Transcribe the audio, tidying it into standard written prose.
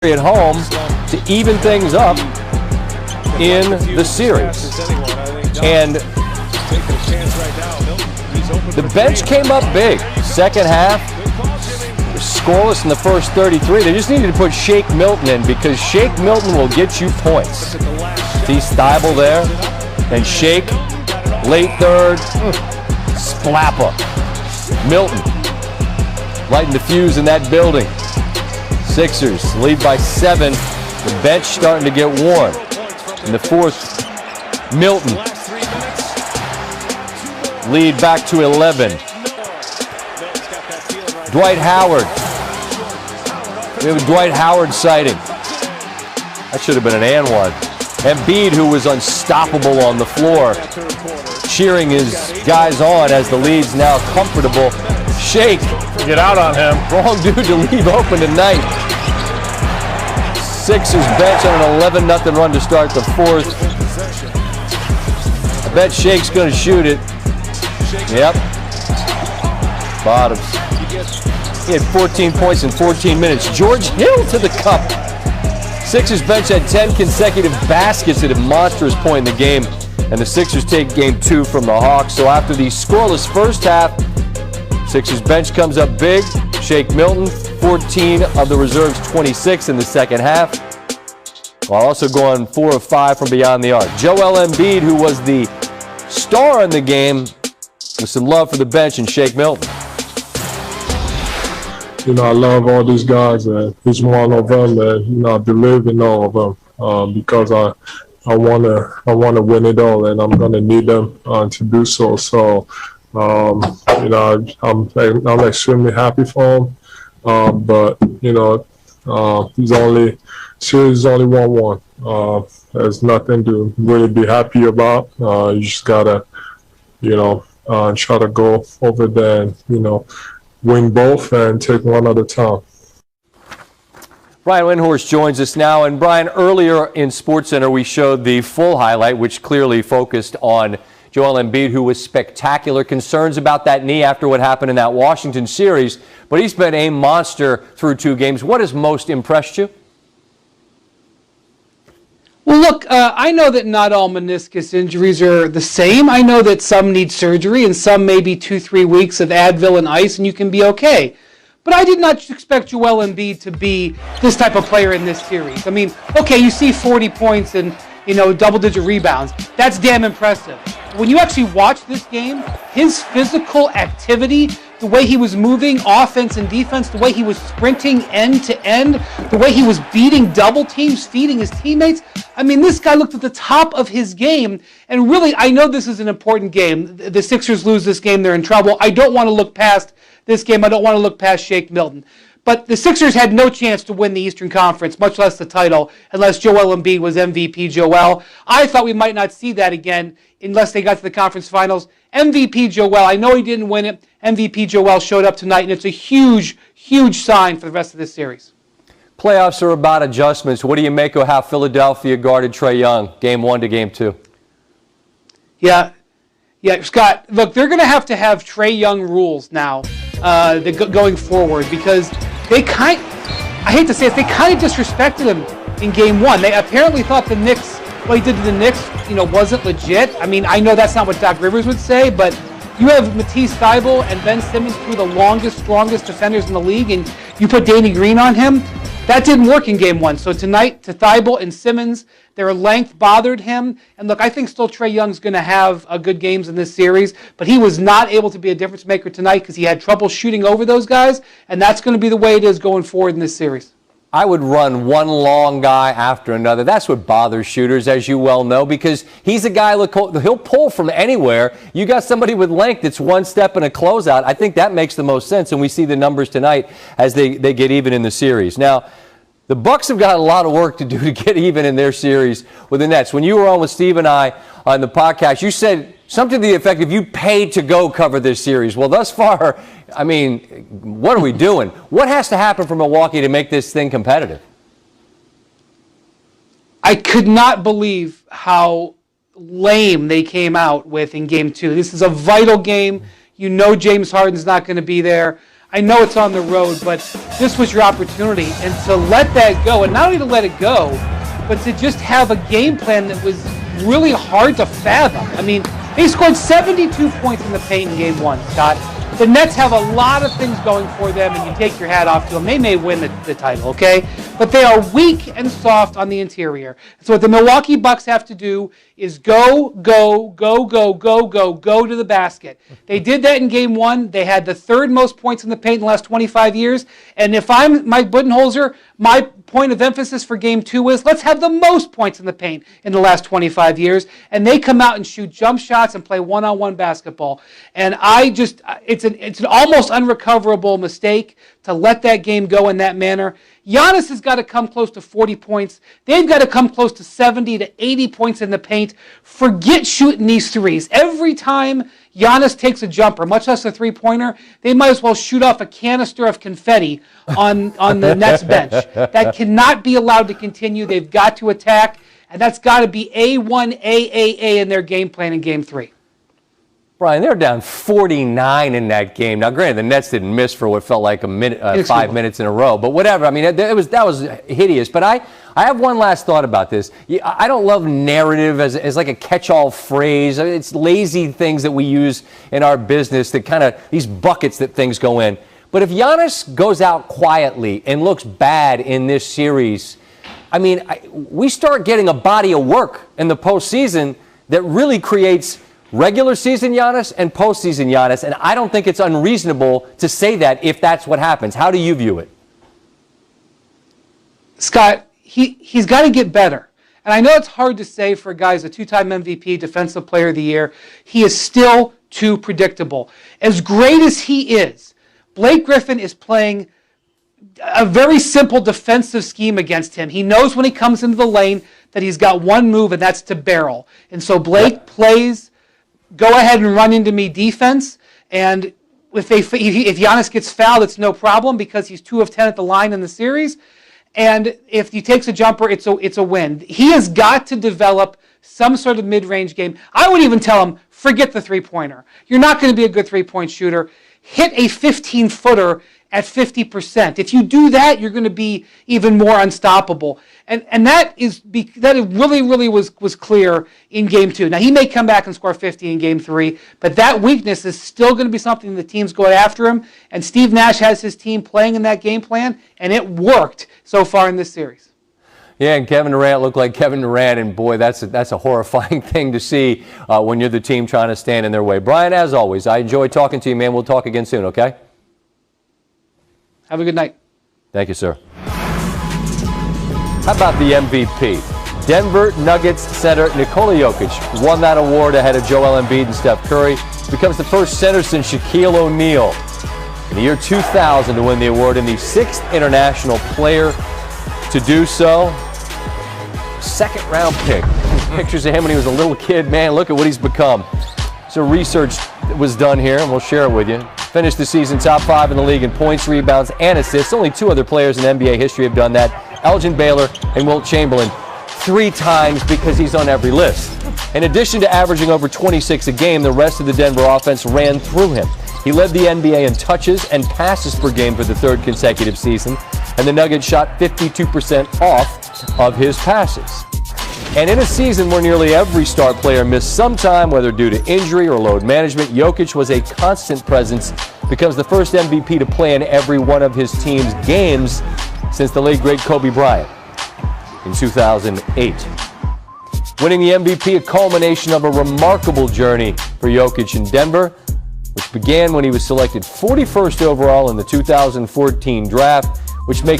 at home to even things up in the series. And the bench came up big. Second half, scoreless in the first 33. They just needed to put Shake Milton in because Shake Milton will get you points. See Steibel there, and Shake, late third, splapper. Milton, lighting the fuse in that building. Sixers lead by 7. The bench starting to get warm. In the fourth, Milton lead back to 11. Dwight Howard. We have a Dwight Howard sighting. That should have been an and one. Embiid, who was unstoppable on the floor, cheering his guys on as the lead's now comfortable. Shake. Get out on him. Wrong dude to leave open tonight. Sixers bench on an 11-0 run to start the fourth. I bet Shake's going to shoot it. Yep. Bottoms. He had 14 points in 14 minutes. George Hill to the cup. Sixers bench had 10 consecutive baskets at a monstrous point in the game, and the Sixers take game 2 from the Hawks. So after the scoreless first half, Sixers bench comes up big. Shake Milton, 14 of the reserves, 26 in the second half, while also going 4 of 5 from beyond the arc. Joel Embiid, who was the star in the game, with some love for the bench and Shake Milton. I love all these guys, and each one of them, and I believe in all of them because I wanna win it all, and I'm gonna need them to do so. So. I'm extremely happy for him, but series is only 1-1. There's nothing to really be happy about. You just gotta try to go over there and win both and take one at a time. Brian Windhorst joins us now. And Brian, earlier in SportsCenter we showed the full highlight, which clearly focused on Joel Embiid, who was spectacular. Concerns about that knee after what happened in that Washington series, but he's been a monster through 2 games. What has most impressed you? Well, look, I know that not all meniscus injuries are the same. I know that some need surgery and some maybe 2-3 weeks of Advil and ice and you can be okay. But I did not expect Joel Embiid to be this type of player in this series. I mean, okay, you see 40 points and double-digit rebounds. That's damn impressive. When you actually watch this game, his physical activity, the way he was moving offense and defense, the way he was sprinting end to end, the way he was beating double teams, feeding his teammates. I mean, this guy looked at the top of his game. And really, I know this is an important game. The Sixers lose this game, they're in trouble. I don't want to look past this game. I don't want to look past Shake Milton. But the Sixers had no chance to win the Eastern Conference, much less the title, unless Joel Embiid was MVP Joel. I thought we might not see that again unless they got to the conference finals. MVP Joel, I know he didn't win it. MVP Joel showed up tonight, and it's a huge, huge sign for the rest of this series. Playoffs are about adjustments. What do you make of how Philadelphia guarded Trae Young, game 1 to game 2? Yeah, Scott, look, they're going to have Trae Young rules now going forward because I hate to say it, they kind of disrespected him in game 1. They apparently thought the Knicks, what he did to the Knicks, wasn't legit. I mean, I know that's not what Doc Rivers would say, but you have Matisse Thybulle and Ben Simmons, 2 of the longest, strongest defenders in the league, and you put Danny Green on him. That didn't work in game 1. So tonight, to Thybulle and Simmons, their length bothered him. And look, I think still Trae Young's going to have good games in this series, but he was not able to be a difference maker tonight because he had trouble shooting over those guys, and that's going to be the way it is going forward in this series. I would run one long guy after another. That's what bothers shooters, as you well know, because he's a guy, he'll pull from anywhere. You got somebody with length that's one step and a closeout. I think that makes the most sense, and we see the numbers tonight as they get even in the series. Now, the Bucks have got a lot of work to do to get even in their series with the Nets. When you were on with Steve and I on the podcast, you said something to the effect of you paid to go cover this series. Well, thus far, I mean, what are we doing? What has to happen for Milwaukee to make this thing competitive? I could not believe how lame they came out with in game 2. This is a vital game. You know James Harden's not going to be there. I know it's on the road, but this was your opportunity. And to let that go, and not only to let it go, but to just have a game plan that was really hard to fathom. I mean, they scored 72 points in the paint in game 1, Scott. The Nets have a lot of things going for them, and you take your hat off to them. They may win the title, okay? But they are weak and soft on the interior. So what the Milwaukee Bucks have to do is go to the basket. They did that in game 1. They had the third most points in the paint in the last 25 years. And if I'm Mike Budenholzer, my point of emphasis for game 2 is let's have the most points in the paint in the last 25 years. And they come out and shoot jump shots and play one-on-one basketball. And it's an almost unrecoverable mistake to let that game go in that manner. Giannis has got to come close to 40 points. They've got to come close to 70 to 80 points in the paint. Forget shooting these threes. Every time Giannis takes a jumper, much less a three-pointer, they might as well shoot off a canister of confetti on the Nets bench. That cannot be allowed to continue. They've got to attack, and that's got to be A1, AAA in their game plan in game 3. Brian, they're down 49 in that game. Now, granted, the Nets didn't miss for what felt like 5 minutes in a row, but whatever. I mean, that was hideous. But I have one last thought about this. I don't love narrative as like a catch-all phrase. I mean, it's lazy things that we use in our business that kind of, these buckets that things go in. But if Giannis goes out quietly and looks bad in this series, I mean, we start getting a body of work in the postseason that really creates regular season Giannis and postseason Giannis, and I don't think it's unreasonable to say that if that's what happens. How do you view it? Scott, he's got to get better. And I know it's hard to say for a guy who's a 2-time MVP, Defensive Player of the Year. He is still too predictable. As great as he is, Blake Griffin is playing a very simple defensive scheme against him. He knows when he comes into the lane that he's got one move, and that's to barrel. And so Blake plays go ahead and run into me defense, and if Giannis gets fouled, it's no problem because he's 2 of 10 at the line in the series. And if he takes a jumper, it's a win. He has got to develop some sort of mid-range game. I would even tell him, forget the three-pointer. You're not going to be a good three-point shooter. Hit a 15-footer at 50%. If you do that, you're going to be even more unstoppable. And that really was clear in game 2. Now, he may come back and score 50 in game 3, but that weakness is still going to be something the team's going after him. And Steve Nash has his team playing in that game plan, and it worked so far in this series. Yeah, and Kevin Durant looked like Kevin Durant, and boy, that's a horrifying thing to see when you're the team trying to stand in their way. Brian, as always, I enjoyed talking to you, man. We'll talk again soon, okay? Have a good night. Thank you, sir. How about the MVP? Denver Nuggets center Nikola Jokic won that award ahead of Joel Embiid and Steph Curry. Becomes the first center since Shaquille O'Neal in the year 2000 to win the award, and the 6th international player to do so. 2nd-round pick. Pictures of him when he was a little kid. Man, look at what he's become. So research was done here, and we'll share it with you. Finished the season top 5 in the league in points, rebounds, and assists. Only 2 other players in NBA history have done that. Elgin Baylor and Wilt Chamberlain 3 times because he's on every list. In addition to averaging over 26 a game, the rest of the Denver offense ran through him. He led the NBA in touches and passes per game for the 3rd consecutive season, and the Nuggets shot 52% off of his passes. And in a season where nearly every star player missed some time, whether due to injury or load management, Jokic was a constant presence, becomes the first MVP to play in every one of his team's games since the late great Kobe Bryant in 2008. Winning the MVP, a culmination of a remarkable journey for Jokic in Denver, which began when he was selected 41st overall in the 2014 draft, which makes